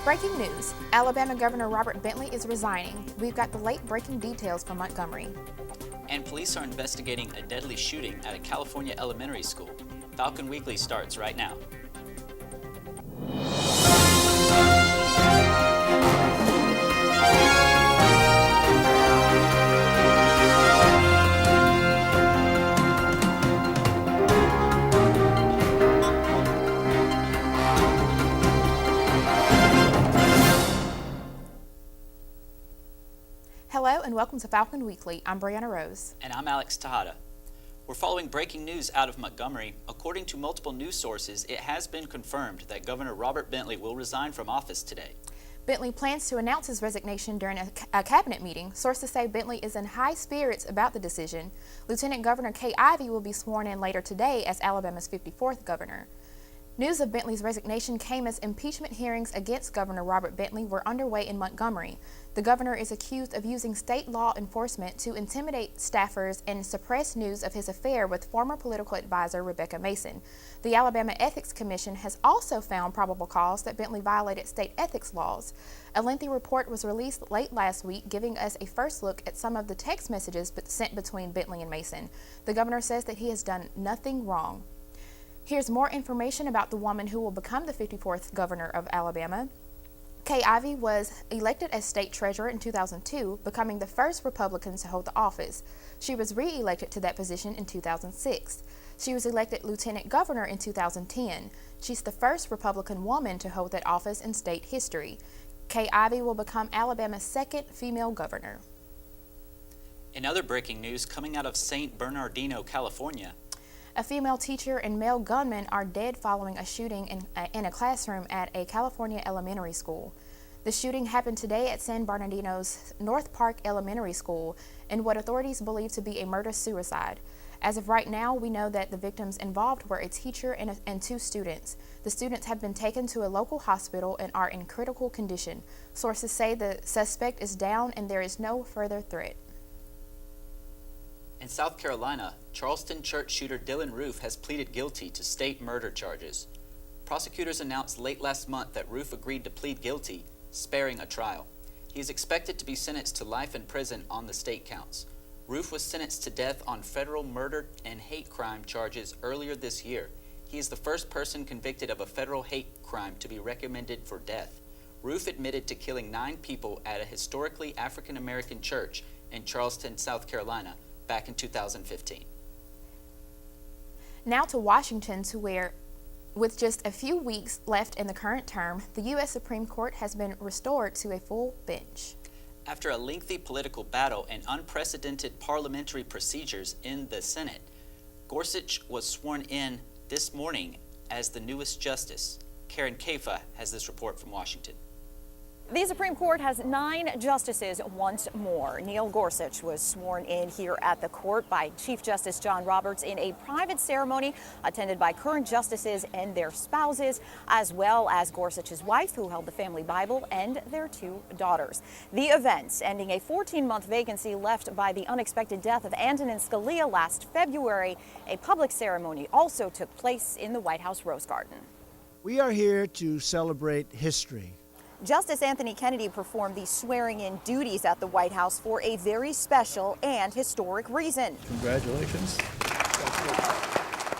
Breaking news. Alabama Governor Robert Bentley is resigning. We've got the late-breaking details from Montgomery. And police are investigating a deadly shooting at a California elementary school. Falcon Weekly starts right now. Hello and welcome to Falcon Weekly. I'm Brianna Rose. And I'm Alex Tejada. We're following breaking news out of Montgomery. According to multiple news sources, it has been confirmed that Governor Robert Bentley will resign from office today. Bentley plans to announce his resignation during a cabinet meeting. Sources say Bentley is in high spirits about the decision. Lieutenant Governor Kay Ivey will be sworn in later today as Alabama's 54th governor. News of Bentley's resignation came as impeachment hearings against Governor Robert Bentley were underway in Montgomery. The governor is accused of using state law enforcement to intimidate staffers and suppress news of his affair with former political advisor Rebecca Mason. The Alabama Ethics Commission has also found probable cause that Bentley violated state ethics laws. A lengthy report was released late last week, giving us a first look at some of the text messages sent between Bentley and Mason. The governor says that he has done nothing wrong. Here's more information about the woman who will become the 54th governor of Alabama. Kay Ivey was elected as state treasurer in 2002, becoming the first Republican to hold the office. She was re-elected to that position in 2006. She was elected lieutenant governor in 2010. She's the first Republican woman to hold that office in state history. Kay Ivey will become Alabama's second female governor. In other breaking news coming out of St. Bernardino, California, a female teacher and male gunman are dead following a shooting in a classroom at a California elementary school. The shooting happened today at San Bernardino's North Park Elementary School in what authorities believe to be a murder-suicide. As of right now, we know that the victims involved were a teacher and two students. The students have been taken to a local hospital and are in critical condition. Sources say the suspect is down and there is no further threat. In South Carolina, Charleston church shooter Dylan Roof has pleaded guilty to state murder charges. Prosecutors announced late last month that Roof agreed to plead guilty, sparing a trial. He is expected to be sentenced to life in prison on the state counts. Roof was sentenced to death on federal murder and hate crime charges earlier this year. He is the first person convicted of a federal hate crime to be recommended for death. Roof admitted to killing 9 people at a historically African American church in Charleston, South Carolina, back in 2015. Now to Washington, to where, with just a few weeks left in the current term, the U.S. Supreme Court has been restored to a full bench. After a lengthy political battle and unprecedented parliamentary procedures in the Senate, Gorsuch was sworn in this morning as the newest justice. Karen Kafa has this report from Washington. The Supreme Court has 9 justices once more. Neil Gorsuch was sworn in here at the court by Chief Justice John Roberts in a private ceremony attended by current justices and their spouses, as well as Gorsuch's wife, who held the family Bible, and their 2 daughters. The events ending a 14-month vacancy left by the unexpected death of Antonin Scalia last February. A public ceremony also took place in the White House Rose Garden. We are here to celebrate history. Justice Anthony Kennedy performed the swearing-in duties at the White House for a very special and historic reason. Congratulations.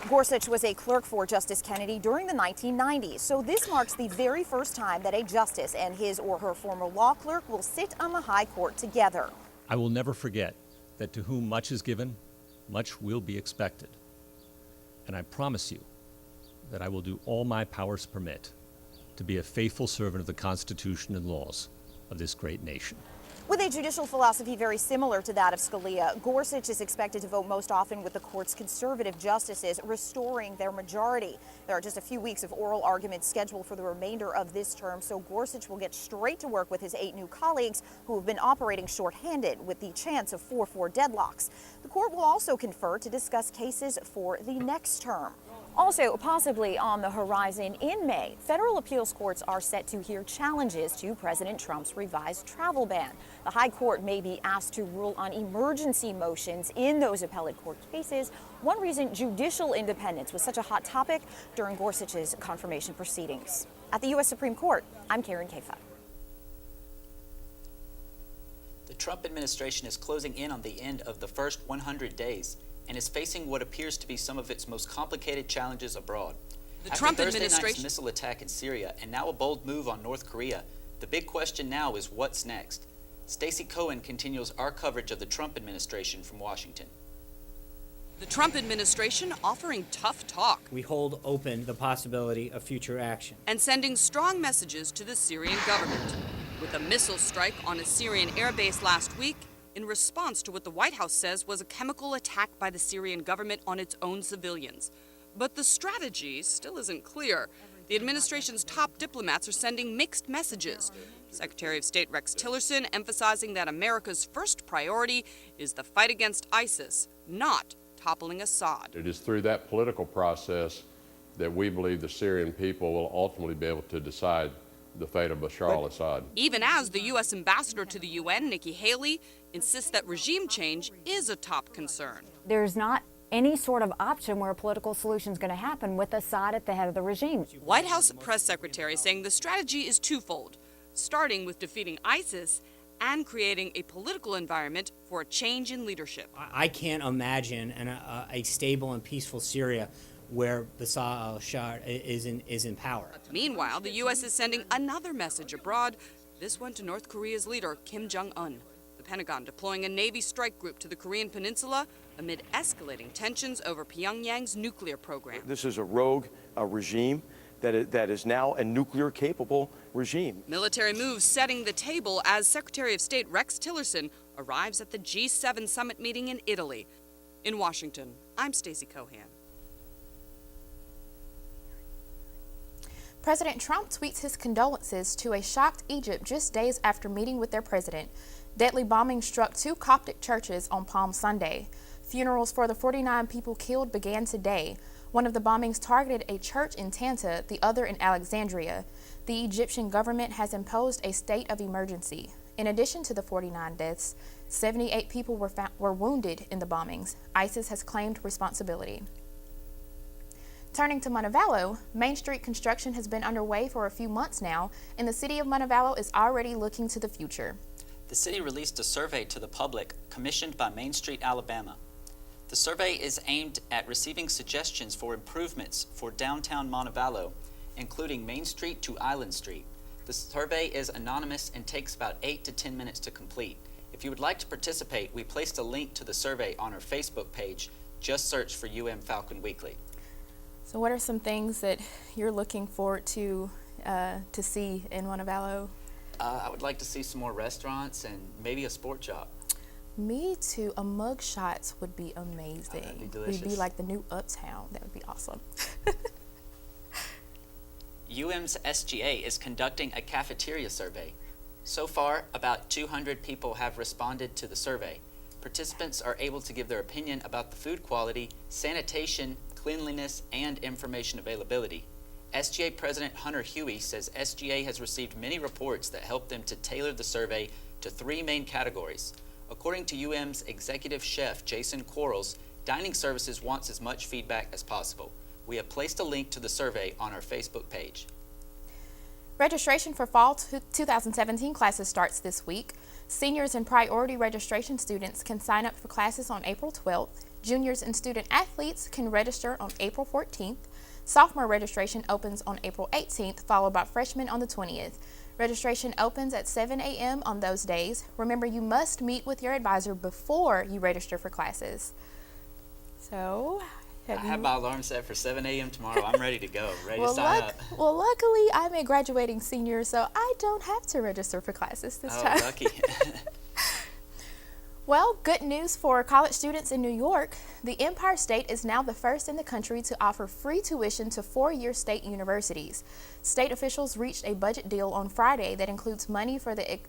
Gorsuch was a clerk for Justice Kennedy during the 1990s, so this marks the very first time that a justice and his or her former law clerk will sit on the high court together. I will never forget that to whom much is given, much will be expected. And I promise you that I will do all my powers permit to be a faithful servant of the Constitution and laws of this great nation. With a judicial philosophy very similar to that of Scalia, Gorsuch is expected to vote most often with the court's conservative justices, restoring their majority. There are just a few weeks of oral arguments scheduled for the remainder of this term, so Gorsuch will get straight to work with his 8 new colleagues who have been operating shorthanded with the chance of 4-4 deadlocks. The court will also confer to discuss cases for the next term. Also, possibly on the horizon in May, federal appeals courts are set to hear challenges to President Trump's revised travel ban. The High Court may be asked to rule on emergency motions in those appellate court cases. One reason judicial independence was such a hot topic during Gorsuch's confirmation proceedings. At the U.S. Supreme Court, I'm Karen Kafa. The Trump administration is closing in on the end of the first 100 days and is facing what appears to be some of its most complicated challenges abroad. After Thursday night's missile attack in Syria and now a bold move on North Korea, the big question now is what's next? Stacey Cohen continues our coverage of the Trump administration from Washington. The Trump administration offering tough talk. We hold open the possibility of future action. And sending strong messages to the Syrian government. With a missile strike on a Syrian airbase last week, in response to what the White House says was a chemical attack by the Syrian government on its own civilians. But the strategy still isn't clear. The administration's top diplomats are sending mixed messages. Secretary of State Rex Tillerson emphasizing that America's first priority is the fight against ISIS, not toppling Assad. It is through that political process that we believe the Syrian people will ultimately be able to decide the fate of Bashar al-Assad. Even as the U.S. ambassador to the UN, Nikki Haley, insists that regime change is a top concern. There's not any sort of option where a political solution is going to happen with Assad at the head of the regime. White House press secretary saying the strategy is twofold, starting with defeating ISIS and creating a political environment for a change in leadership. I can't imagine a stable and peaceful Syria where Bashar al-Assad is in power. Meanwhile, the U.S. is sending another message abroad, this one to North Korea's leader, Kim Jong-un. The Pentagon deploying a Navy strike group to the Korean Peninsula amid escalating tensions over Pyongyang's nuclear program. This is a rogue regime that is now a nuclear-capable regime. Military moves setting the table as Secretary of State Rex Tillerson arrives at the G7 summit meeting in Italy. In Washington, I'm Stacey Cohen. President Trump tweets his condolences to a shocked Egypt just days after meeting with their president. Deadly bombing struck 2 Coptic churches on Palm Sunday. Funerals for the 49 people killed began today. One of the bombings targeted a church in Tanta, the other in Alexandria. The Egyptian government has imposed a state of emergency. In addition to the 49 deaths, 78 people were wounded in the bombings. ISIS has claimed responsibility. Turning to Montebello, Main Street construction has been underway for a few months now, and the city of Montebello is already looking to the future. The city released a survey to the public commissioned by Main Street, Alabama. The survey is aimed at receiving suggestions for improvements for downtown Montebello, including Main Street to Island Street. The survey is anonymous and takes about 8 to 10 minutes to complete. If you would like to participate, we placed a link to the survey on our Facebook page. Just search for Falcon Weekly. So what are some things that you're looking forward to see in Montebello? I would like to see some more restaurants and maybe a sport shop. Me too. A mug shots would be amazing. That'd be delicious. We'd be like the new Uptown. That would be awesome. UM's SGA is conducting a cafeteria survey. So far, about 200 people have responded to the survey. Participants are able to give their opinion about the food quality, sanitation, cleanliness, and information availability. SGA President Hunter Huey says SGA has received many reports that help them to tailor the survey to 3 main categories. According to UM's executive chef, Jason Quarles, dining services wants as much feedback as possible. We have placed a link to the survey on our Facebook page. Registration for fall 2017 classes starts this week. Seniors and priority registration students can sign up for classes on April 12th. Juniors and student athletes can register on April 14th. Sophomore registration opens on April 18th, followed by freshmen on the 20th. Registration opens at 7 a.m. on those days. Remember, you must meet with your advisor before you register for classes. So, I have my alarm set for 7 a.m. tomorrow. I'm ready to go, ready to sign up. Well, luckily, I'm a graduating senior, so I don't have to register for classes this time. Oh, lucky. Well, good news for college students in New York. The Empire State is now the first in the country to offer free tuition to 4-year state universities. State officials reached a budget deal on Friday that includes money for the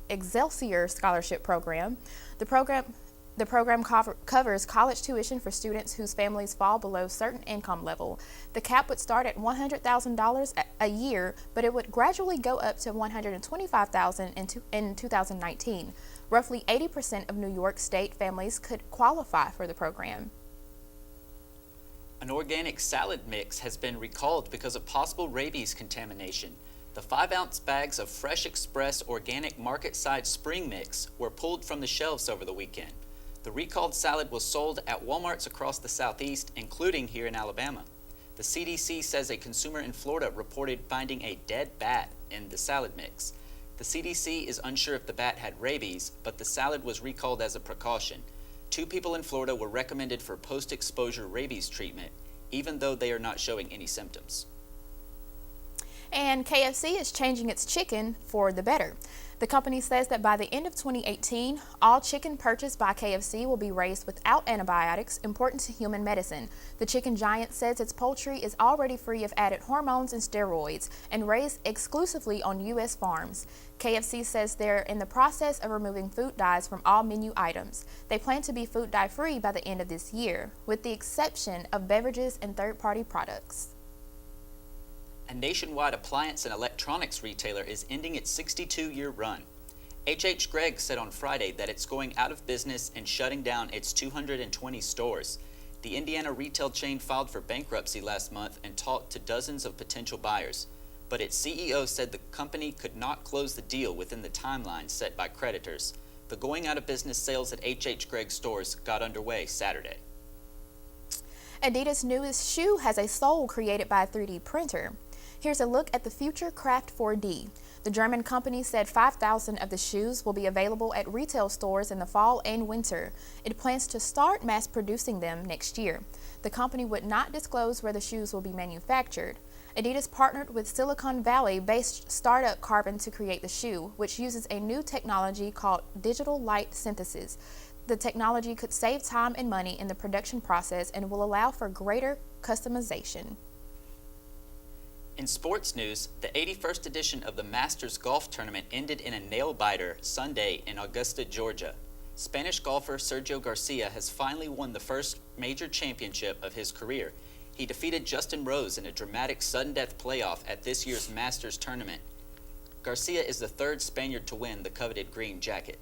Excelsior Scholarship program. The program covers college tuition for students whose families fall below a certain income level. The cap would start at $100,000 a year, but it would gradually go up to $125,000 in 2019. Roughly 80% of New York State families could qualify for the program. An organic salad mix has been recalled because of possible rabies contamination. The 5-ounce bags of Fresh Express organic market-side spring mix were pulled from the shelves over the weekend. The recalled salad was sold at Walmarts across the Southeast, including here in Alabama. The CDC says a consumer in Florida reported finding a dead bat in the salad mix. The CDC is unsure if the bat had rabies, but the salad was recalled as a precaution. 2 people in Florida were recommended for post-exposure rabies treatment, even though they are not showing any symptoms. And KFC is changing its chicken for the better. The company says that by the end of 2018, all chicken purchased by KFC will be raised without antibiotics important to human medicine. The chicken giant says its poultry is already free of added hormones and steroids and raised exclusively on U.S. farms. KFC says they're in the process of removing food dyes from all menu items. They plan to be food dye free by the end of this year, with the exception of beverages and third-party products. A nationwide appliance and electronics retailer is ending its 62-year run. HHGregg said on Friday that it's going out of business and shutting down its 220 stores. The Indiana retail chain filed for bankruptcy last month and talked to dozens of potential buyers. But its CEO said the company could not close the deal within the timeline set by creditors. The going out of business sales at HHGregg stores got underway Saturday. Adidas' newest shoe has a sole created by a 3D printer. Here's a look at the Future Craft 4D. The German company said 5,000 of the shoes will be available at retail stores in the fall and winter. It plans to start mass producing them next year. The company would not disclose where the shoes will be manufactured. Adidas partnered with Silicon Valley-based startup Carbon to create the shoe, which uses a new technology called digital light synthesis. The technology could save time and money in the production process and will allow for greater customization. In sports news, the 81st edition of the Masters Golf Tournament ended in a nail-biter Sunday in Augusta, Georgia. Spanish golfer Sergio Garcia has finally won the first major championship of his career. He defeated Justin Rose in a dramatic sudden-death playoff at this year's Masters Tournament. Garcia is the 3rd Spaniard to win the coveted green jacket.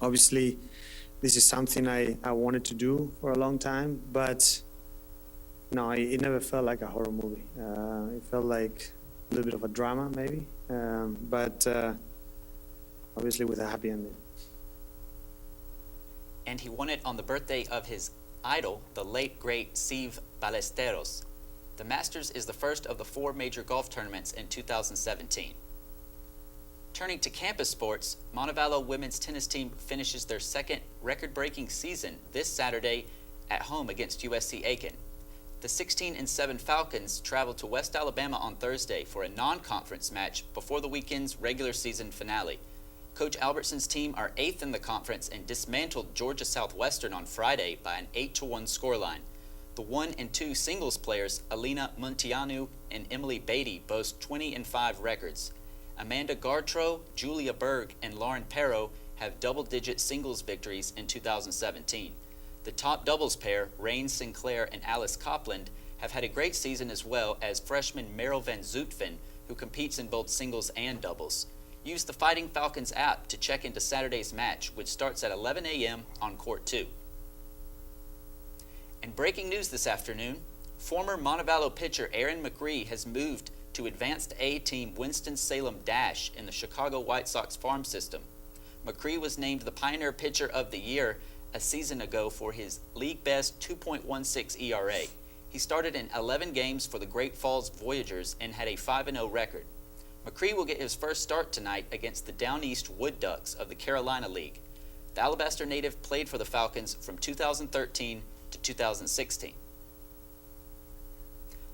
Obviously, this is something I wanted to do for a long time, but no, it never felt like a horror movie. It felt like a little bit of a drama, maybe, but obviously with a happy ending. And he won it on the birthday of his idol, the late, great Steve Ballesteros. The Masters is the first of the 4 major golf tournaments in 2017. Turning to campus sports, Montebello women's tennis team finishes their 2nd record-breaking season this Saturday at home against USC Aiken. The 16-7 Falcons travel to West Alabama on Thursday for a non-conference match before the weekend's regular season finale. Coach Albertson's team are 8th in the conference and dismantled Georgia Southwestern on Friday by an 8-1 scoreline. The 1 and 2 singles players, Alina Muntianu and Emily Beatty, boast 20-5 records. Amanda Gartro, Julia Berg, and Lauren Perro have double-digit singles victories in 2017. The top doubles pair, Rain Sinclair and Alice Copland, have had a great season, as well as freshman Meryl Van Zutphen, who competes in both singles and doubles. Use the Fighting Falcons app to check into Saturday's match, which starts at 11 a.m. on Court 2. And breaking news this afternoon, former Montebello pitcher Aaron McCree has moved to Advanced A Team Winston-Salem Dash in the Chicago White Sox farm system. McCree was named the Pioneer Pitcher of the Year a season ago for his league-best 2.16 ERA. He started in 11 games for the Great Falls Voyagers and had a 5-0 record. McCree will get his first start tonight against the Down East Wood Ducks of the Carolina League. The Alabaster native played for the Falcons from 2013 to 2016.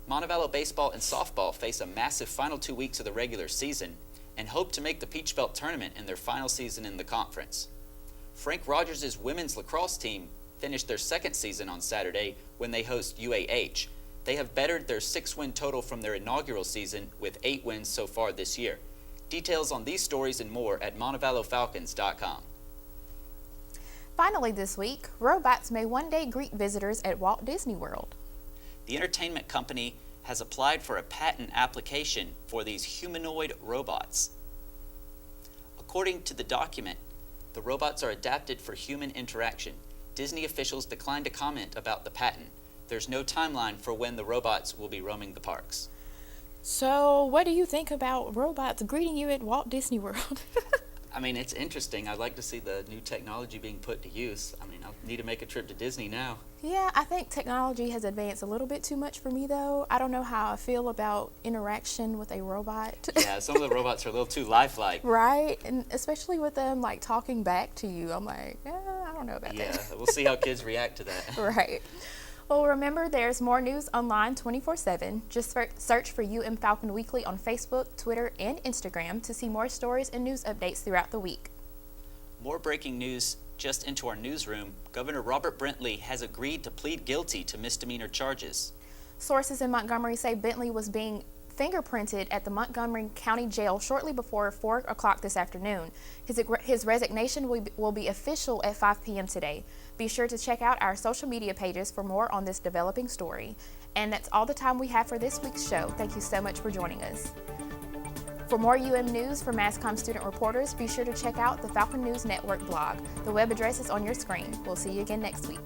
Montebello baseball and softball face a massive final 2 weeks of the regular season and hope to make the Peach Belt tournament in their final season in the conference. Frank Rogers' women's lacrosse team finished their 2nd season on Saturday when they host UAH. They have bettered their 6-win total from their inaugural season with 8 wins so far this year. Details on these stories and more at MontebelloFalcons.com. Finally this week, robots may one day greet visitors at Walt Disney World. The entertainment company has applied for a patent application for these humanoid robots. According to the document, the robots are adapted for human interaction. Disney officials declined to comment about the patent. There's no timeline for when the robots will be roaming the parks. So, what do you think about robots greeting you at Walt Disney World? I mean, it's interesting. I'd like to see the new technology being put to use. I mean, I'll need to make a trip to Disney now. Yeah, I think technology has advanced a little bit too much for me, though. I don't know how I feel about interaction with a robot. Yeah, some of the robots are a little too lifelike. Right, and especially with them, like, talking back to you. I'm like, I don't know about Yeah, that. we'll see how kids react to that. Right. Well, remember, there's more news online 24/7. Just search for Falcon Weekly on Facebook, Twitter, and Instagram to see more stories and news updates throughout the week. More breaking news just into our newsroom. Governor Robert Brentley has agreed to plead guilty to misdemeanor charges. Sources in Montgomery say Bentley was being fingerprinted at the Montgomery County Jail shortly before 4 o'clock this afternoon. His resignation will be official at 5 p.m. today. Be sure to check out our social media pages for more on this developing story. And that's all the time we have for this week's show. Thank you so much for joining us. For more news from MassCom student reporters, be sure to check out the Falcon News Network blog. The web address is on your screen. We'll see you again next week.